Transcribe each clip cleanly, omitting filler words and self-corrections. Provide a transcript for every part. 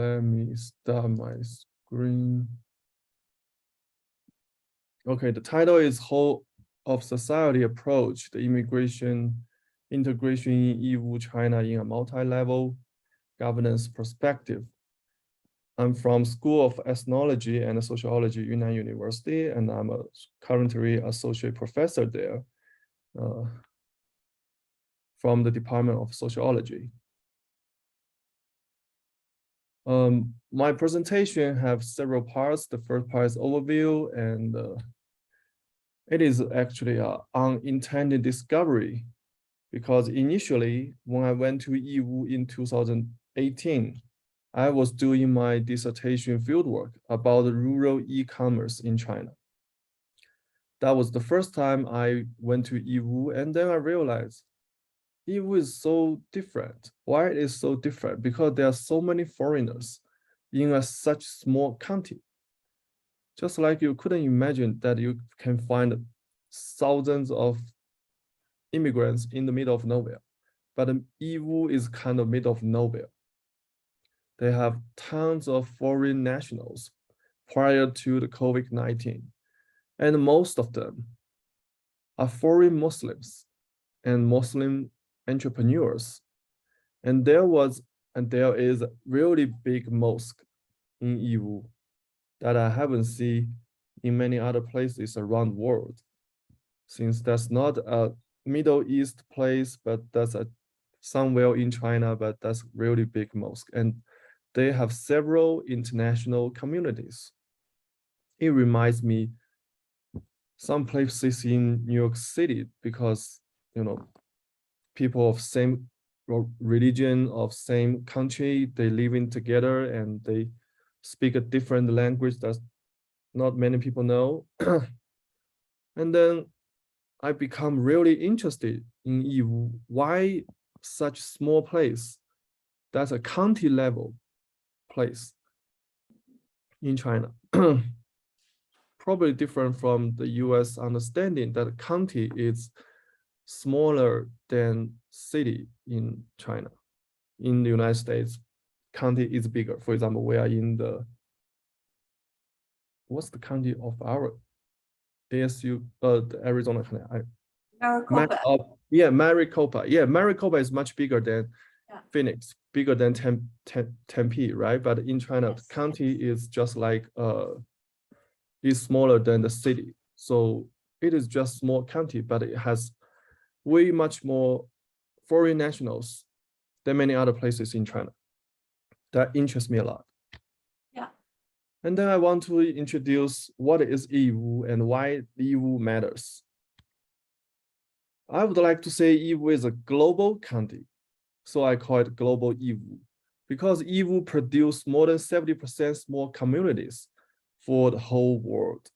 Let me start my screen. Okay, the title is Whole of Society Approach, the Integration in Yiwu, China in a Multi-Level Governance Perspective. I'm from School of Ethnology and Sociology, Yunnan University, and I'm currently associate professor there from the Department of Sociology. My presentation have several parts. The first part is overview, and it is actually an unintended discovery, because initially when I went to Yiwu in 2018, I was doing my dissertation fieldwork about rural e-commerce in China. That was the first time I went to Yiwu, and then I realized Yiwu is so different. Why it is so different? Because there are so many foreigners in such small county. Just like you couldn't imagine that you can find thousands of immigrants in the middle of nowhere. But Yiwu is kind of middle of nowhere. They have tons of foreign nationals prior to the COVID-19. And most of them are foreign Muslims and Muslim entrepreneurs. And there is a really big mosque in Yiwu that I haven't seen in many other places around the world. Since that's not a Middle East place, but that's somewhere in China, but that's really big mosque. And they have several international communities. It reminds me some places in New York City, because people of same religion, of same country, they live in together and they speak a different language that not many people know. And then I become really interested in Yiwu. Why such small place? That's a county level place in China. Probably different from the US understanding that county is smaller than city in China. In the United States, county is bigger. For example, we are in what's the county of our ASU, the Arizona County? Maricopa. Maricopa. Yeah, Maricopa is much bigger than Phoenix, bigger than Tempe, right? But in China, yes, county is just like is smaller than the city. So it is just small county, but it has way much more foreign nationals than many other places in China. That interests me a lot. Yeah. And then I want to introduce what is Yiwu and why Yiwu matters. I would like to say Yiwu is a global county, so I call it Global Yiwu, because Yiwu produces more than 70% small communities for the whole world.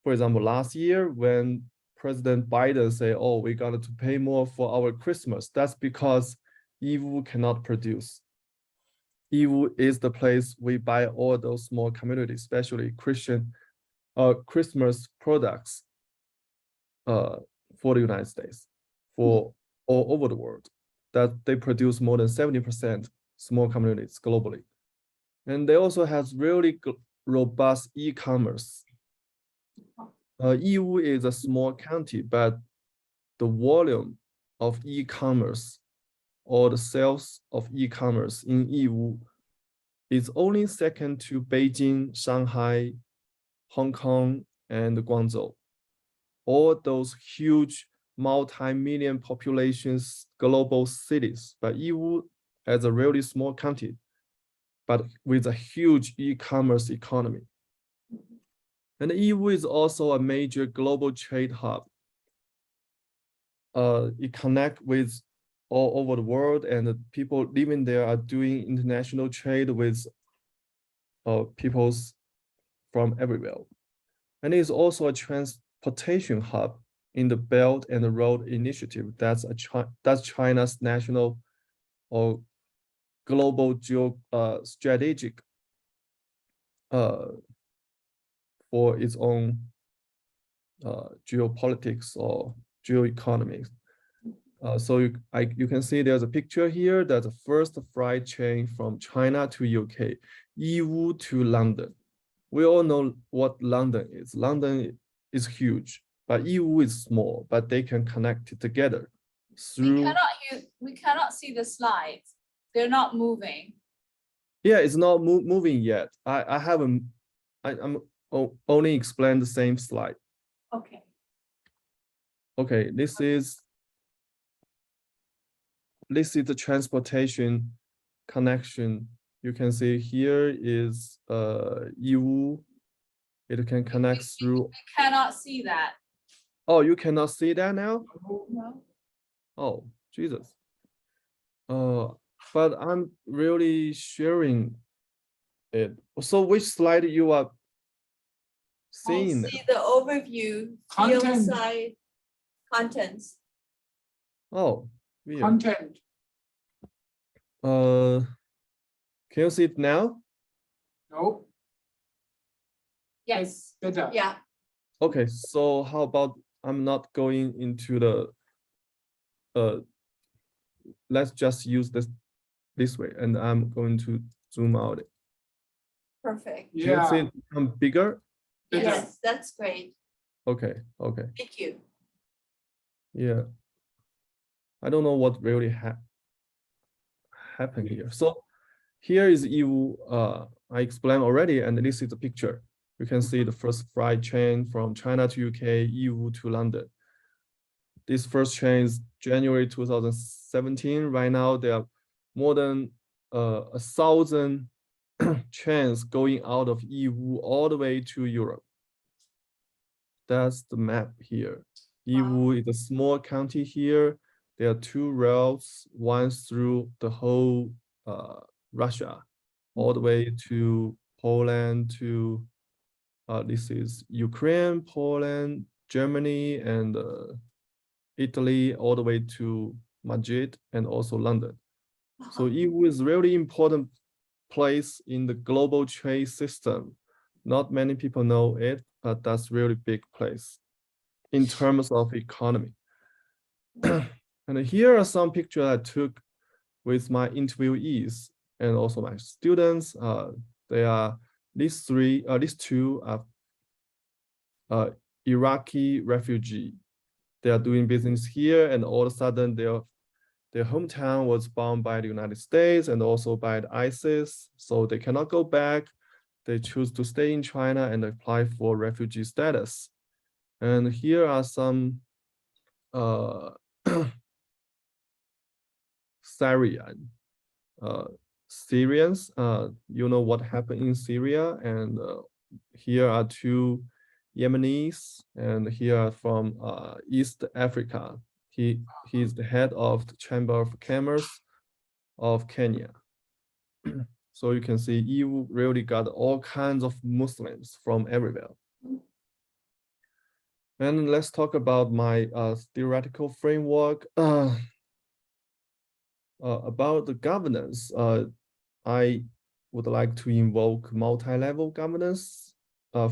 For example, last year when President Biden said, "Oh, we got to pay more for our Christmas," that's because Yiwu cannot produce. Yiwu is the place we buy all those small communities, especially Christmas products for the United States, for all over the world, that they produce more than 70% small communities globally. And they also have really robust e-commerce. Yiwu is a small county, but the volume of e-commerce or the sales of e-commerce in Yiwu is only second to Beijing, Shanghai, Hong Kong, and Guangzhou. All those huge multi-million populations, global cities, but Yiwu as a really small county, but with a huge e-commerce economy. And Yiwu is also a major global trade hub. It connects with all over the world, and the people living there are doing international trade with peoples from everywhere. And it's also a transportation hub in the Belt and Road Initiative. That's China's national or global strategic for its own geopolitics or geoeconomy So you can see there's a picture here. That's the first flight chain from China to UK, Yiwu to London. We all know what London is. London is huge, but Yiwu is small, but they can connect it together through. We cannot see the slides. They're not moving. Yeah, it's not moving yet. I haven't. I'm only explain the same slide. Okay. Okay, this is the transportation connection. You can see here is Yiwu. It can connect through. We cannot see that. Oh, you cannot see that now? No. Oh, Jesus. But I'm really sharing it. So which slide you are seeing now? See the overview, field Content. side, contents. Oh, weird. Content. Can you see it now? No, Yes. better. Yeah. Okay, so how about I'm not going into the let's just use this way, and I'm going to zoom out. Perfect. Do you see Yeah, it become bigger? better. Yes, that's great. Okay, okay. Thank you. Yeah. I don't know what really happened here. So here is Yiwu. I explained already, and this is the picture. You can see the first flight chain from China to UK, Yiwu to London. This first chain is January 2017. Right now, there are more than 1,000 trains going out of Yiwu all the way to Europe. That's the map here. Yiwu is a small county here. There are two routes, one through the whole Russia, all the way to Poland to this is Ukraine, Poland, Germany, and Italy, all the way to Madrid and also London. So Yiwu is really important place in the global trade system. Not many people know it, but that's really big place in terms of economy. And here are some pictures I took with my interviewees and also my students. They are these two are Iraqi refugee. They are doing business here, and all of a sudden their hometown was bombed by the United States and also by the ISIS, so they cannot go back. They choose to stay in China and apply for refugee status. And here are some Syrians. You know what happened in Syria, and here are two Yemenis, and here are from East Africa. He's the head of the Chamber of Commerce of Kenya. So you can see Yiwu really got all kinds of Muslims from everywhere. And let's talk about my theoretical framework. About the governance, I would like to invoke multi-level governance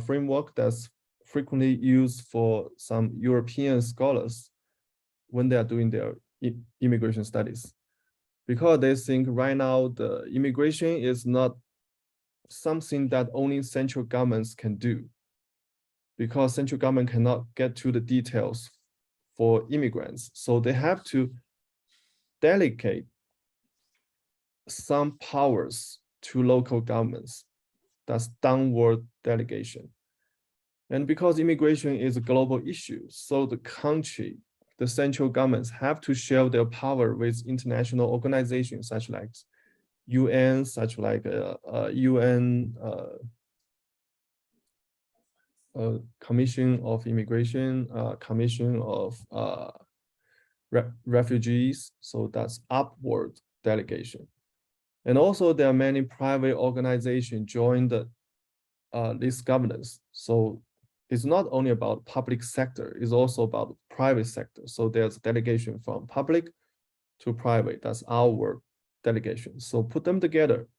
framework that's frequently used for some European scholars when they are doing their immigration studies, because they think right now the immigration is not something that only central governments can do, because central government cannot get to the details for immigrants. So they have to delegate some powers to local governments. That's downward delegation. And because immigration is a global issue, so the central governments have to share their power with international organizations such like UN, such like UN Commission of Immigration, Commission of Refugees. So that's upward delegation. And also there are many private organizations joined this governance. So it's not only about public sector, it's also about private sector. So there's delegation from public to private. That's our delegation. So put them together.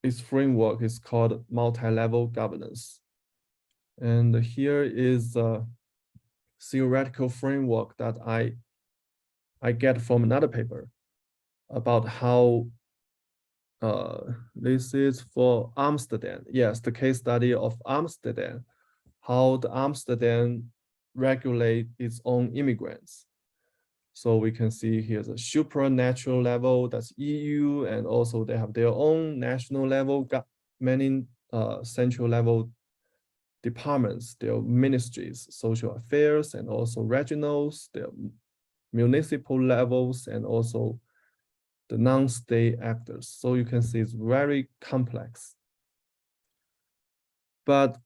This framework is called multi-level governance. And here is a theoretical framework that I I get from another paper about how this is for Amsterdam. Yes, the case study of Amsterdam, how the Amsterdam regulate its own immigrants. So we can see here's a supranatural level, that's EU, and also they have their own national level, got many central level departments, their ministries, social affairs, and also regionals, their municipal levels, and also the non-state actors. So you can see it's very complex. But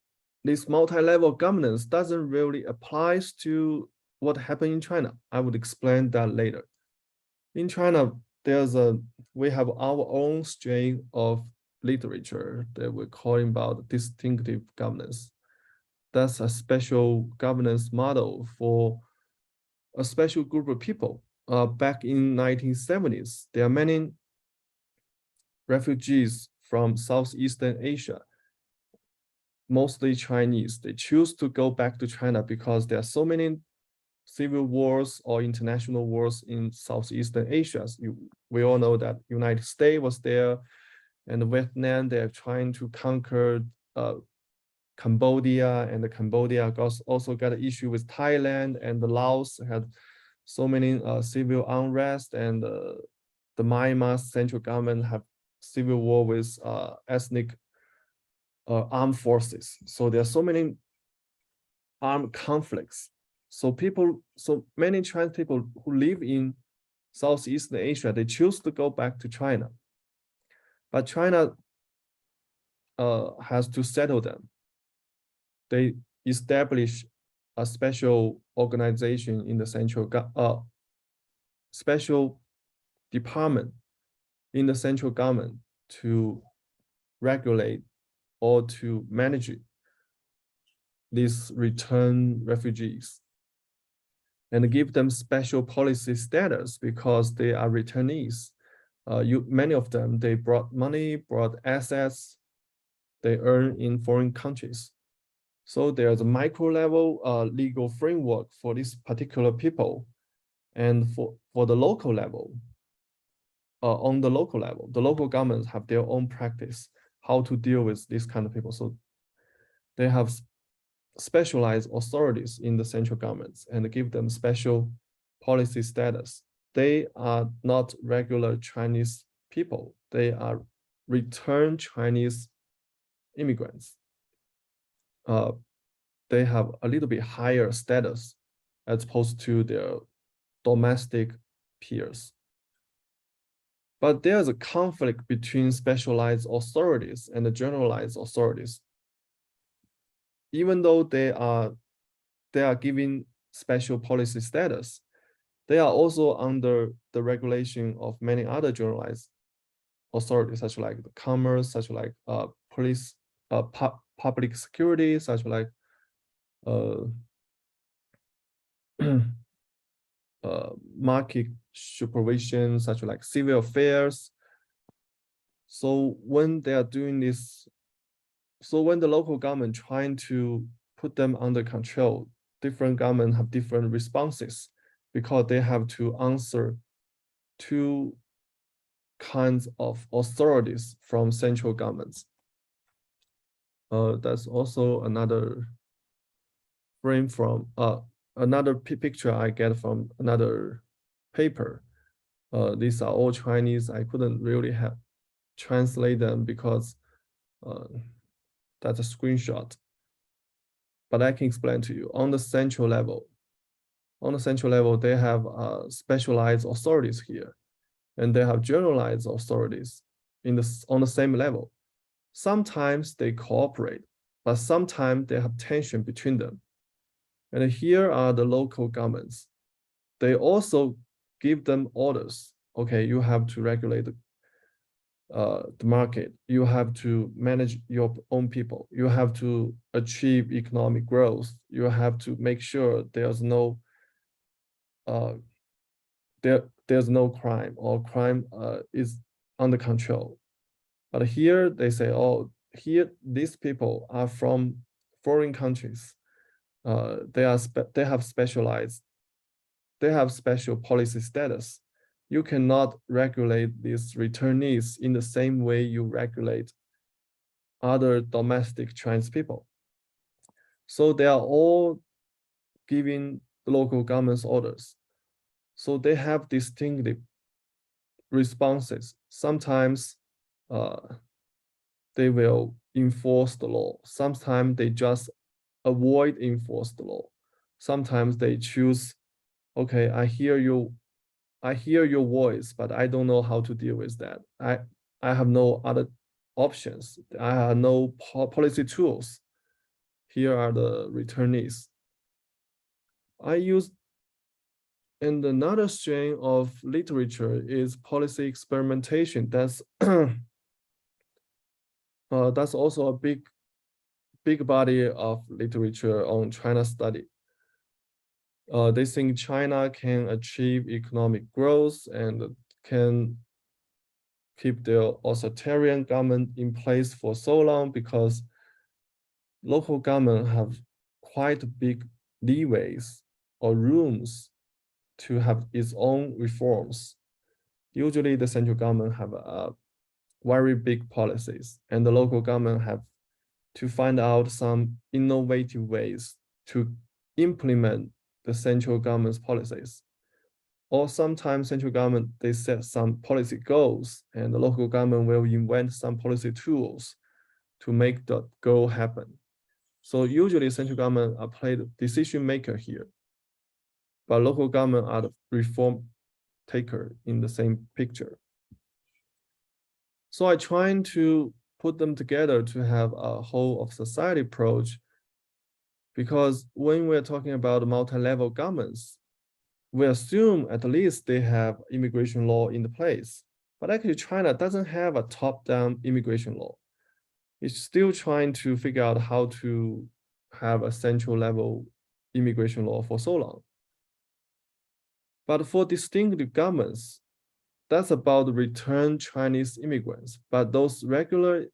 this multi-level governance doesn't really apply to what happened in China. I would explain that later. In China, we have our own strain of literature that we're calling about distinctive governance. That's a special governance model for a special group of people. Back in 1970s, there are many refugees from Southeastern Asia, mostly Chinese. They choose to go back to China because there are so many civil wars or international wars in Southeastern Asia. We all know that United States was there, and Vietnam, they're trying to conquer Cambodia, and the Cambodia also got an issue with Thailand, and the Laos had so many civil unrest, and the Myanmar central government have civil war with ethnic armed forces. So there are so many armed conflicts. So many Chinese people who live in Southeast Asia, they choose to go back to China. But China has to settle them. They establish a special organization in the special department in the central government to regulate or to manage these return refugees and give them special policy status because they are returnees. Many of them, they brought money, brought assets, they earn in foreign countries. So there's a micro level legal framework for these particular people. And for the local level, on the local level, the local governments have their own practice, how to deal with these kind of people. So they have specialized authorities in the central governments and give them special policy status. They are not regular Chinese people. They are returned Chinese immigrants. They have a little bit higher status as opposed to their domestic peers. But there's a conflict between specialized authorities and the generalized authorities. Even though they are given special policy status, they are also under the regulation of many other generalized authorities, such like the commerce, such like police, public security, such like market supervision, such like civil affairs. So when they are doing this, so when the local government trying to put them under control, different governments have different responses because they have to answer two kinds of authorities from central governments. That's also another frame from another picture I get from another paper. These are all Chinese. I couldn't really translate them because that's a screenshot. But I can explain to you on the central level. On the central level, they have specialized authorities here, and they have generalized authorities on the same level. Sometimes they cooperate, but sometimes they have tension between them. And here are the local governments. They also give them orders. Okay, you have to regulate the market. You have to manage your own people. You have to achieve economic growth. You have to make sure there's no crime, or crime is under control. But here they say, oh, here these people are from foreign countries. They have specialized they have special policy status. You cannot regulate these returnees in the same way you regulate other domestic Chinese people. So they are all giving the local government's orders. So they have distinctive responses. Sometimes they will enforce the law. Sometimes they just avoid enforce the law. Sometimes they choose, okay, I hear your voice, but I don't know how to deal with that. I have no other options. I have no policy tools. Here are the returnees. I use, and another strain of literature is policy experimentation. That's that's also a big body of literature on China study. They think China can achieve economic growth and can keep their authoritarian government in place for so long because local government have quite big leeways or rooms to have its own reforms. Usually the central government have very big policies and the local government have to find out some innovative ways to implement the central government's policies. Or sometimes central government, they set some policy goals and the local government will invent some policy tools to make the goal happen. So usually central government are played decision maker here, but local government are the reform taker in the same picture. So I trying to put them together to have a whole of society approach, because when we're talking about multi-level governments, we assume at least they have immigration law in the place. But actually China doesn't have a top-down immigration law. It's still trying to figure out how to have a central level immigration law for so long. But for distinctive governments, that's about return Chinese immigrants. But those regular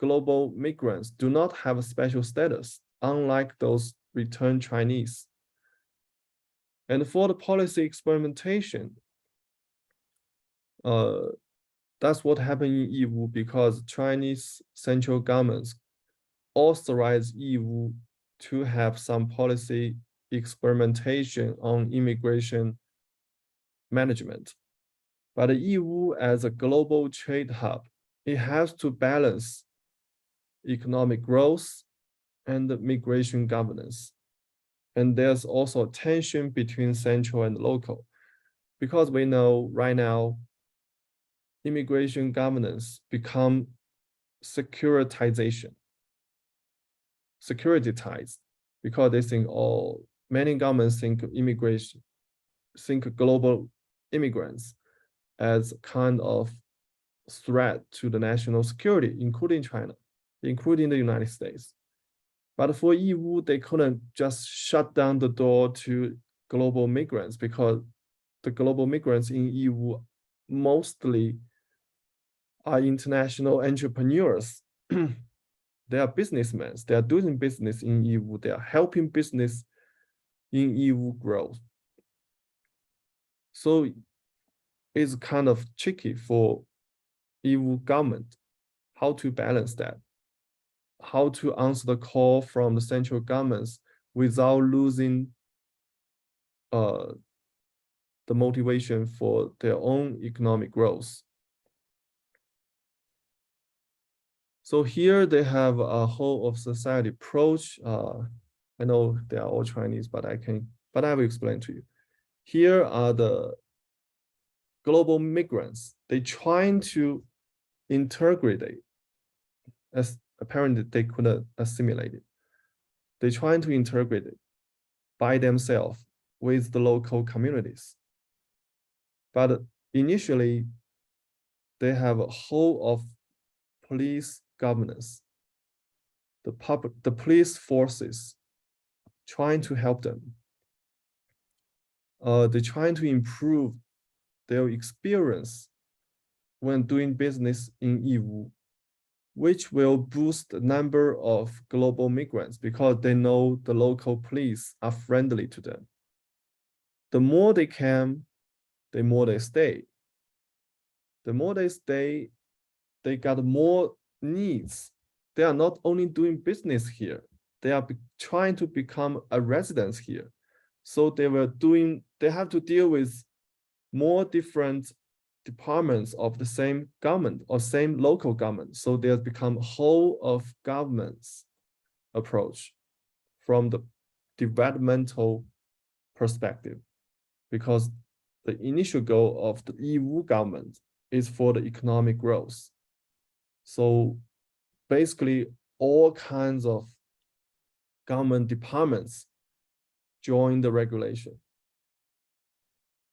global migrants do not have a special status, unlike those return Chinese. And for the policy experimentation, that's what happened in Yiwu because Chinese central governments authorized Yiwu to have some policy experimentation on immigration management. But Yiwu as a global trade hub, it has to balance economic growth and migration governance. And there's also a tension between central and local, because we know right now, immigration governance become securitization, securitized, because they think many governments think immigration, think global immigrants as kind of threat to the national security, including China, including the United States. But for Yiwu, they couldn't just shut down the door to global migrants because the global migrants in Yiwu mostly are international entrepreneurs. They are businessmen. They are doing business in Yiwu. They are helping business in Yiwu growth. So it's kind of tricky for Yiwu government how to balance that, how to answer the call from the central governments without losing the motivation for their own economic growth. So here they have a whole of society approach. I know they are all Chinese, but I will explain to you. Here are the global migrants. They trying to integrate it, as apparently they couldn't assimilate it. They trying to integrate it by themselves with the local communities. But initially, they have a whole of police governance, the police forces trying to help them. They're trying to improve their experience when doing business in Yiwu, which will boost the number of global migrants because they know the local police are friendly to them. the more they come, the more they stay. The more they stay, they got more needs. They are not only doing business here, they are trying to become a resident here. So they have to deal with more different departments of the same government or same local government. So they have become whole of governments approach from the developmental perspective, because the initial goal of the Yiwu government is for the economic growth. So basically all kinds of government departments join the regulation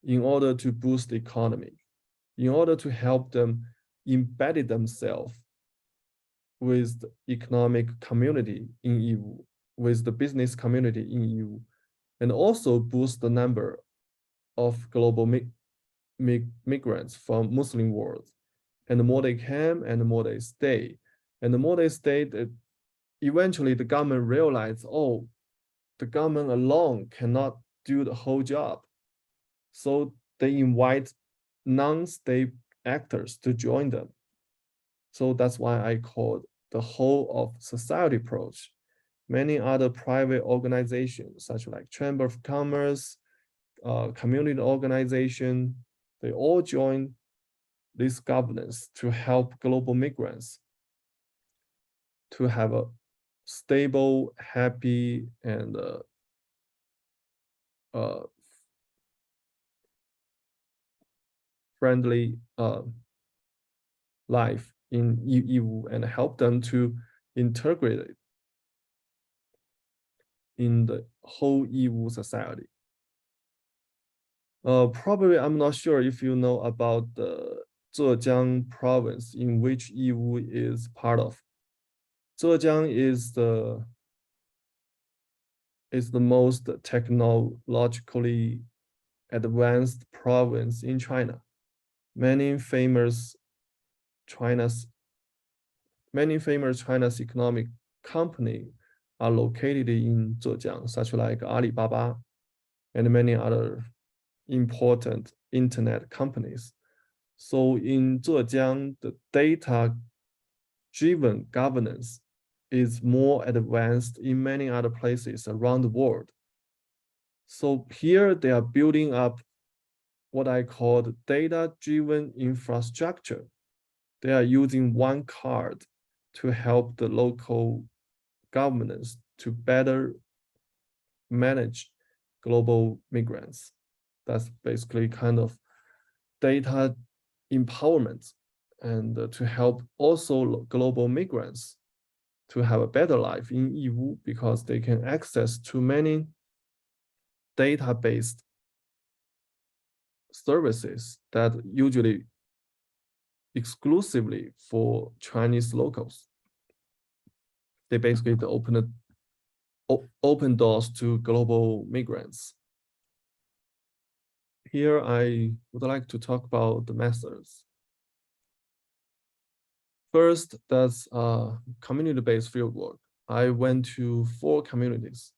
in order to boost the economy, in order to help them embed themselves with the economic community in Yiwu, with the business community in Yiwu, and also boost the number of global migrants from Muslim world. And the more they come and the more they stay. And the more they stay, eventually the government realized, oh, the government alone cannot do the whole job. So they invite non-state actors to join them. So that's why I call the whole of society approach. Many other private organizations, such like Chamber of Commerce, community organization, they all join this governance to help global migrants to have a stable, happy, and friendly life in Yiwu, and help them to integrate it in the whole Yiwu society. Probably I'm not sure if you know about the Zhejiang province in which Yiwu is part of. Zhejiang is the most technologically advanced province in China. Many famous China's economic company are located in Zhejiang, such like Alibaba and many other important internet companies. So in Zhejiang, the data-driven governance is more advanced in many other places around the world. So here they are building up what I call the data-driven infrastructure. They are using one card to help the local governments to better manage global migrants. That's basically kind of data empowerment, and to help also global migrants to have a better life in Yiwu, because they can access to many data-based services that usually exclusively for Chinese locals. They basically open doors to global migrants. Here I would like to talk about the methods. First, that's community-based fieldwork. I went to 4 communities.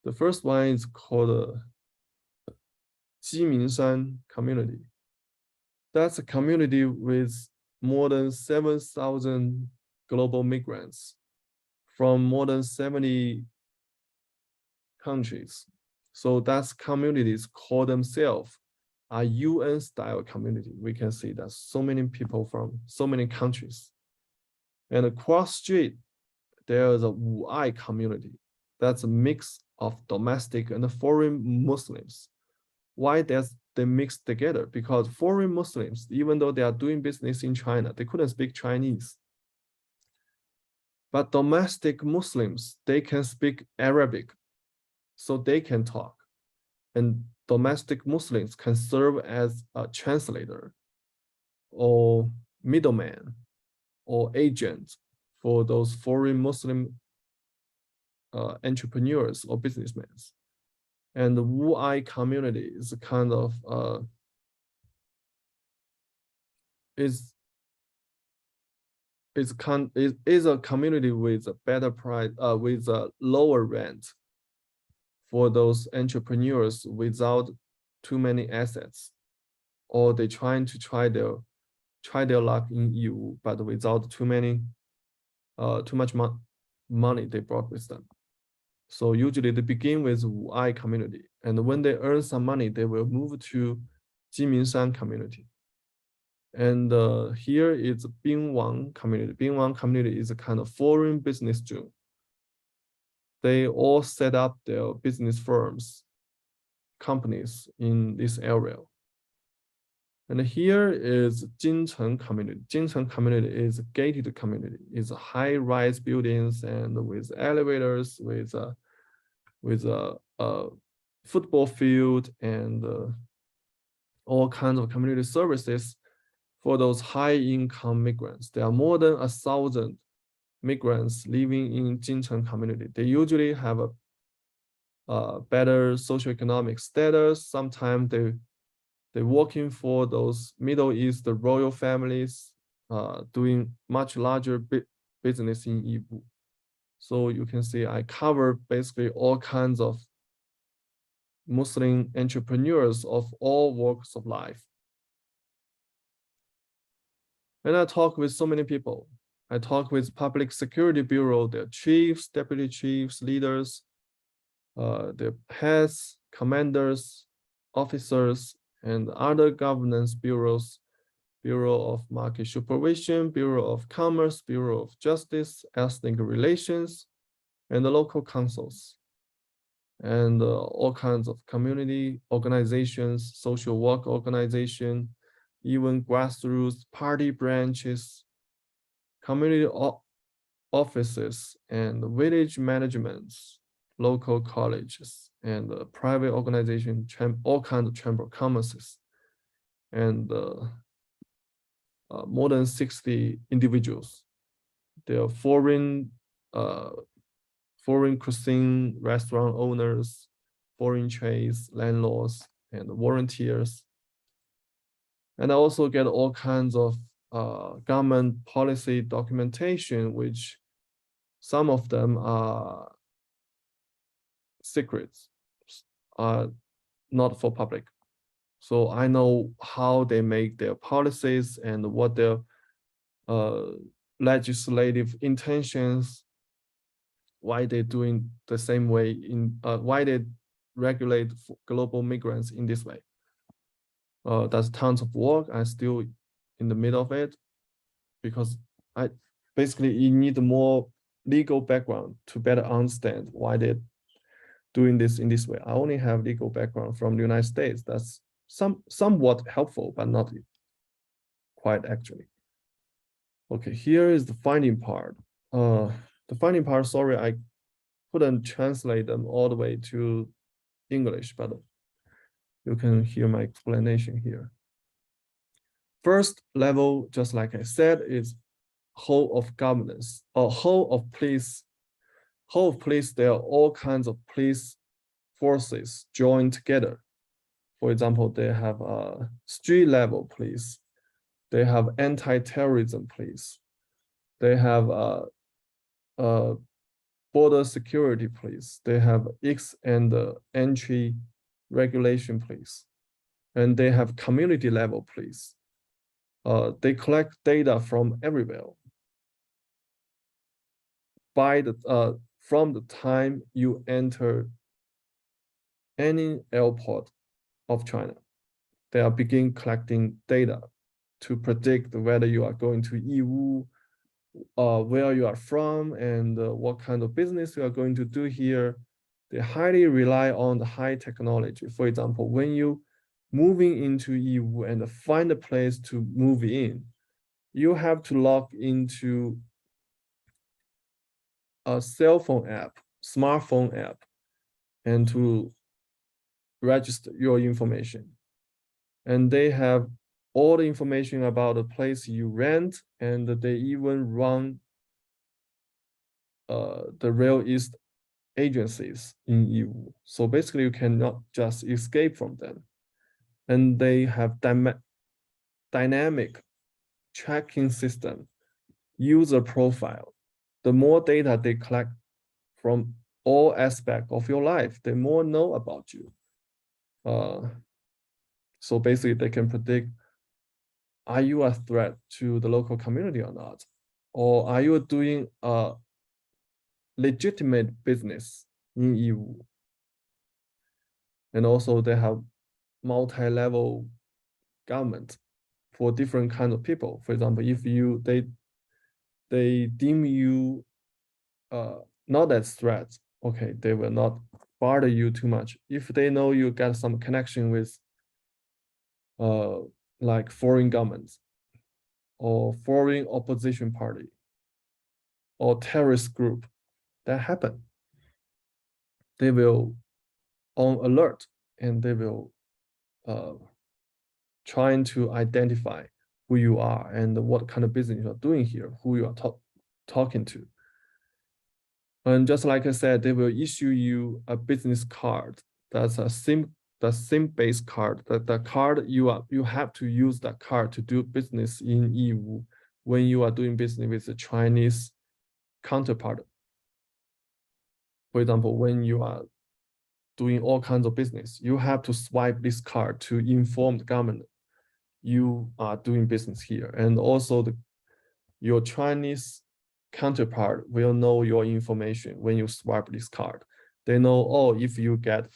The first one is called Jiminshan community. That's a community with more than 7,000 global migrants from more than 70 countries. So that's communities call themselves a UN-style community. We can see that so many people from so many countries. And across street, there is a Wu'ai community. That's a mix of domestic and foreign Muslims. Why they mixed together? Because foreign Muslims, even though they are doing business in China, they couldn't speak Chinese. But domestic Muslims, they can speak Arabic, so they can talk. And domestic Muslims can serve as a translator or middleman or agent for those foreign Muslim entrepreneurs or businessmen. And the Wu'ai community is kind of is a community with a better price, with a lower rent for those entrepreneurs without too many assets, or they trying to try their luck in Yiwu, but without too much money they brought with them. So usually they begin with Wu'ai community, and when they earn some money, they will move to Jiminshan community. And here is Bingwang community. Bingwang community is a kind of foreign business zone. They all set up their business firms, companies in this area. And here is Jincheng community. Jincheng community is a gated community. It's high-rise buildings and with elevators, with a football field and all kinds of community services for those high-income migrants. There are more than 1,000 migrants living in Jincheng community. They usually have a better socioeconomic status. Sometimes they're working for those Middle East royal families, doing much larger business in Yiwu. So you can see I cover basically all kinds of Muslim entrepreneurs of all walks of life. And I talk with so many people. I talk with Public Security Bureau, their chiefs, deputy chiefs, leaders, their heads, commanders, officers, and other governance bureaus, Bureau of Market Supervision, Bureau of Commerce, Bureau of Justice, Ethnic Relations, and the local councils, and all kinds of community organizations, social work organization, even grassroots party branches, community offices, and village managements, local colleges, and private organization, all kinds of chamber of commerces, and more than 60 individuals. They are foreign cuisine restaurant owners, foreign trades, landlords, and volunteers. And I also get all kinds of government policy documentation, which some of them are secrets, are not for public. So I know how they make their policies and what their legislative intentions, why they're doing the same way, why they regulate global migrants in this way. That's tons of work. I'm still in the middle of it because you need more legal background to better understand why they're doing this in this way. I only have legal background from the United States. That's somewhat helpful, but not quite actually. Okay, here is the finding part. The finding part, sorry, I couldn't translate them all the way to English, but you can hear my explanation here. First level, just like I said, is whole of governance or whole of police. Whole of police, there are all kinds of police forces joined together. For example, they have street level police. They have anti-terrorism police. They have border security police. They have X and entry regulation police. And they have community level police. They collect data from everywhere. From the time you enter any airport of China, they are begin collecting data to predict whether you are going to Yiwu, where you are from, and what kind of business you are going to do here. They highly rely on the high technology. For example, when you moving into Yiwu and find a place to move in, you have to log into a cell phone app, smartphone app, and to register your information. And they have all the information about the place you rent, and they even run the real estate agencies in Yiwu. So basically you cannot just escape from them. And they have dynamic tracking system, user profile. The more data they collect from all aspects of your life, the more know about you. So basically they can predict, are you a threat to the local community or not? Or are you doing a legitimate business in Yiwu? And also they have multi-level government for different kinds of people. For example, if they deem you not as threats, okay, they will not bother you too much. If they know you got some connection with like foreign governments or foreign opposition party or terrorist group, that happen, they will on alert and they will trying to identify who you are and what kind of business you are doing here, who you are talking to. And just like I said, they will issue you a business card. That's a SIM-based card. That the card you have to use that card to do business in Yiwu when you are doing business with a Chinese counterpart. For example, when you are doing all kinds of business, you have to swipe this card to inform the government you are doing business here. And also your Chinese counterpart will know your information when you swipe this card. They know, oh, if you get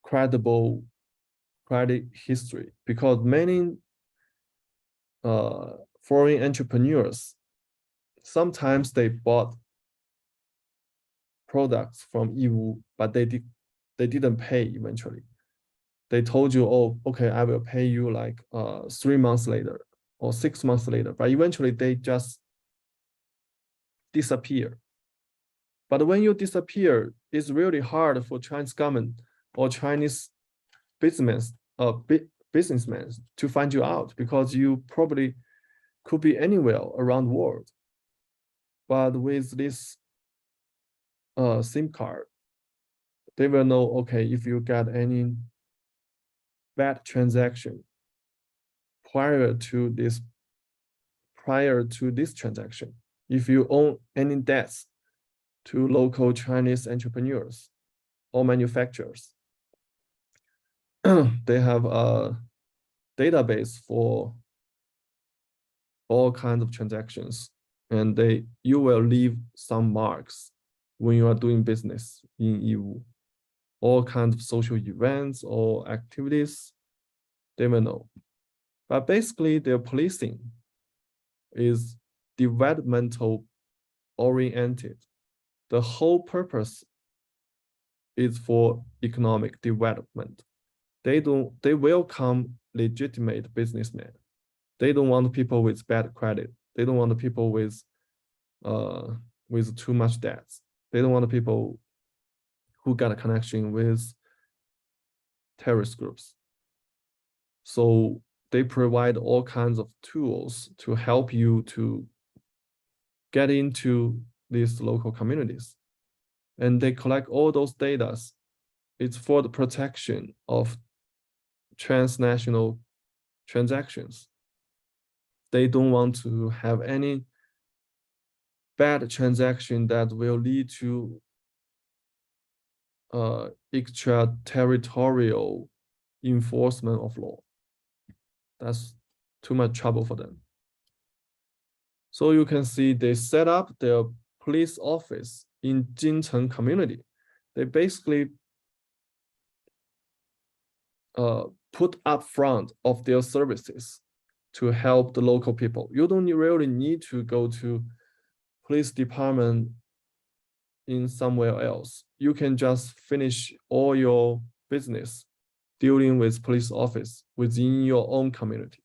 credible credit history, because many foreign entrepreneurs, sometimes they bought products from Yiwu, but they didn't pay eventually. They told you, oh, okay, I will pay you like 3 months later or 6 months later, but eventually they just disappear. But when you disappear, it's really hard for Chinese government or Chinese businessmen to find you out, because you probably could be anywhere around the world. But with this SIM card, they will know, okay, if you got any bad transaction prior to this transaction, if you own any debts to local Chinese entrepreneurs or manufacturers, they have a database for all kinds of transactions, and you will leave some marks when you are doing business in Yiwu. All kinds of social events or activities, they will know. But basically, their policing is developmental oriented. The whole purpose is for economic development. They welcome legitimate businessmen. They don't want people with bad credit. They don't want people with too much debts. They don't want people who got a connection with terrorist groups. So they provide all kinds of tools to help you to get into these local communities. And they collect all those data. It's for the protection of transnational transactions. They don't want to have any bad transaction that will lead to extraterritorial enforcement of law. That's too much trouble for them. So you can see they set up their police office in Jincheng community. They basically put up front of their services to help the local people. You don't really need to go to police department in somewhere else. You can just finish all your business dealing with police office within your own community.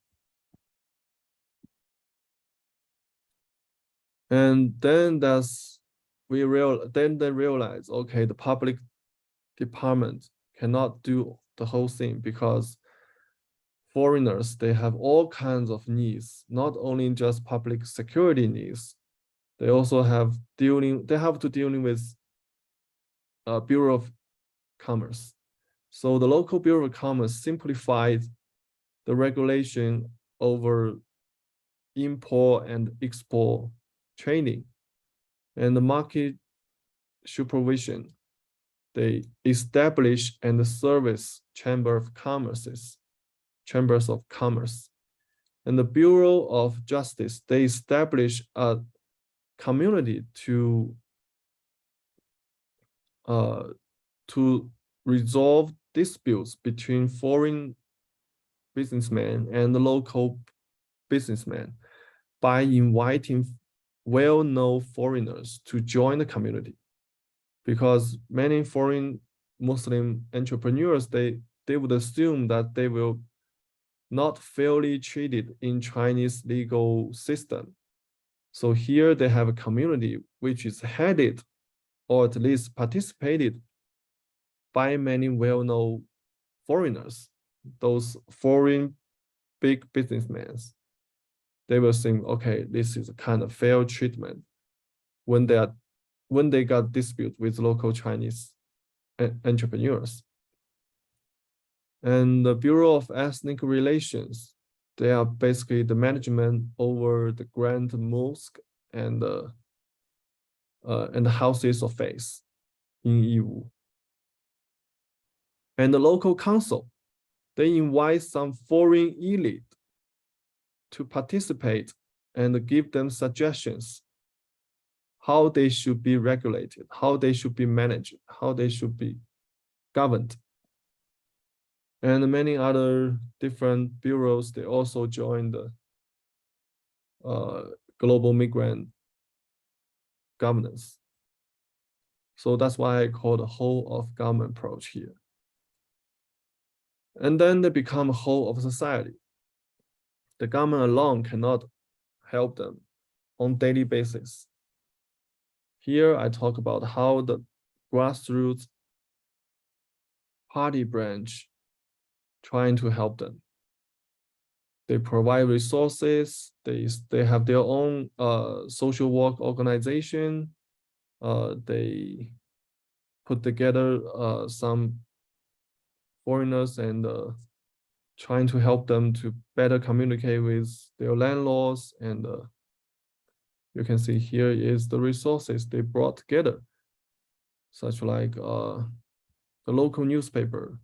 And then they realize, okay, the public department cannot do the whole thing, because foreigners, they have all kinds of needs, not only just public security needs. They also have to dealing with Bureau of Commerce. So the local Bureau of Commerce simplified the regulation over import and export trading and the market supervision. they establish and service chambers of commerce. And the Bureau of Justice, they establish a community to resolve disputes between foreign businessmen and the local businessmen by inviting well-known foreigners to join the community. Because many foreign Muslim entrepreneurs, they would assume that they will not fairly treated in Chinese legal system. So here they have a community which is headed or at least participated by many well-known foreigners, those foreign big businessmen. They will think, okay, this is a kind of fair treatment when they got dispute with local Chinese entrepreneurs. And the Bureau of Ethnic Relations, they are basically the management over the Grand Mosque and the houses of faith in Yiwu. And the local council, they invite some foreign elite to participate and give them suggestions how they should be regulated, how they should be managed, how they should be governed. And many other different bureaus, they also joined the global migrant governance. So that's why I call the whole of government approach here. And then they become a whole of society. The government alone cannot help them on daily basis. Here I talk about how the grassroots party branch trying to help them. They provide resources, they have their own social work organization, they put together some foreigners and trying to help them to better communicate with their landlords. And you can see here is the resources they brought together, such like the local newspaper.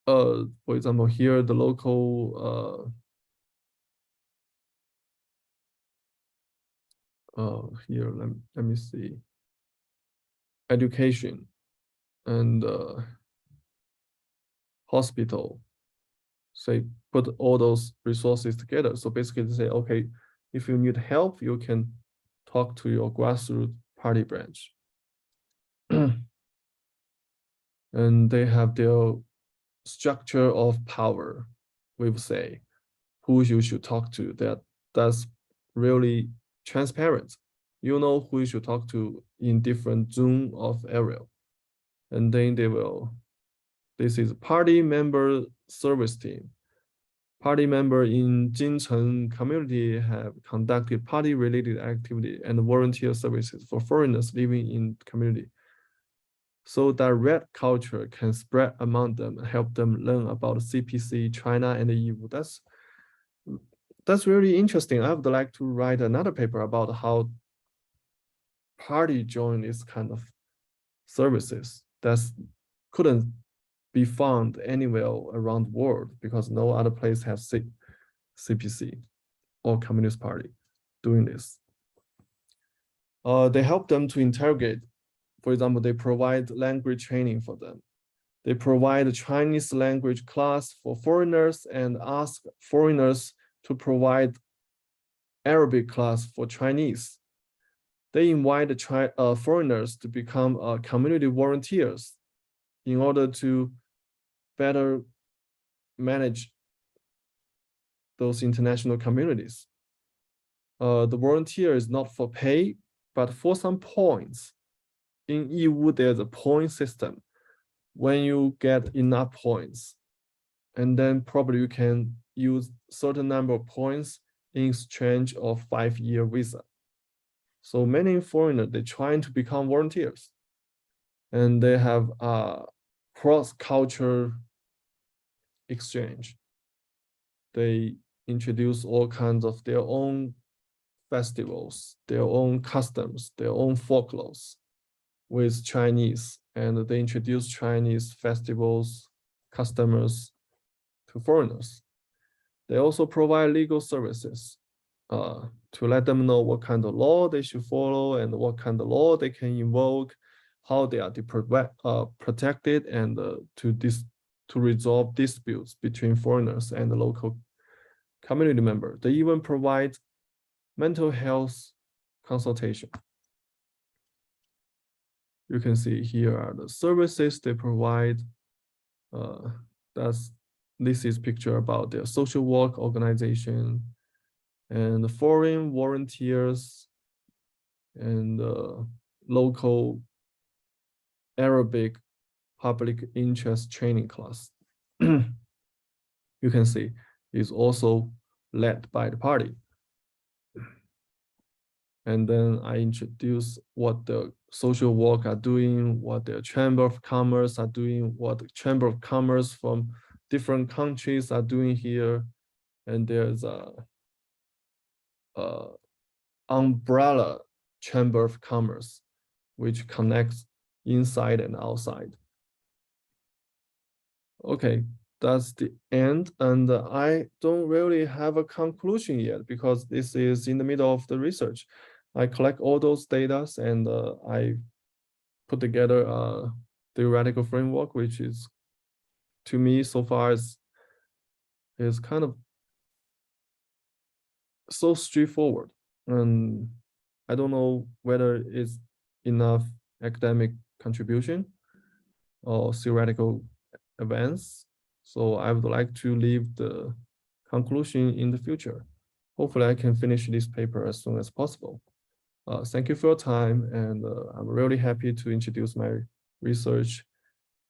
For example, here the local here let me see, education and hospital. So put all those resources together. So basically they say, okay, if you need help, you can talk to your grassroots party branch. And they have their structure of power, we would say, who you should talk to. That's really transparent. You know who you should talk to in different zone of area. And then this is party member service team. Party member in Jincheng community have conducted party-related activity and volunteer services for foreigners living in community. So that red culture can spread among them and help them learn about CPC, China, and the EU. That's really interesting. I would like to write another paper about how party join this kind of services that couldn't be found anywhere around the world because no other place has CPC or Communist Party doing this. They help them to interrogate. For example, they provide language training for them. They provide a Chinese language class for foreigners and ask foreigners to provide Arabic class for Chinese. They invite the foreigners to become community volunteers in order to better manage those international communities. The volunteer is not for pay, but for some points. In Yiwu, there's a point system. When you get enough points, and then probably you can use certain number of points in exchange of 5-year visa. So many foreigners, they're trying to become volunteers. And they have a cross-culture exchange. They introduce all kinds of their own festivals, their own customs, their own folklores. with Chinese, and they introduce Chinese festivals, customers to foreigners. They also provide legal services to let them know what kind of law they should follow and what kind of law they can invoke, how they are protected, and to resolve disputes between foreigners and the local community member. They even provide mental health consultation. You can see here are the services they provide. This is picture about their social work organization and the foreign volunteers and local Arabic public interest training class. You can see is also led by the party. And then I introduce what the social work are doing, what the Chamber of Commerce are doing, what the Chamber of Commerce from different countries are doing here. And there's a umbrella Chamber of Commerce, which connects inside and outside. Okay, that's the end. And I don't really have a conclusion yet because this is in the middle of the research. I collect all those data and I put together a theoretical framework, which is, to me, so far is kind of so straightforward. And I don't know whether it's enough academic contribution or theoretical events. So I would like to leave the conclusion in the future. Hopefully I can finish this paper as soon as possible. Thank you for your time, and I'm really happy to introduce my research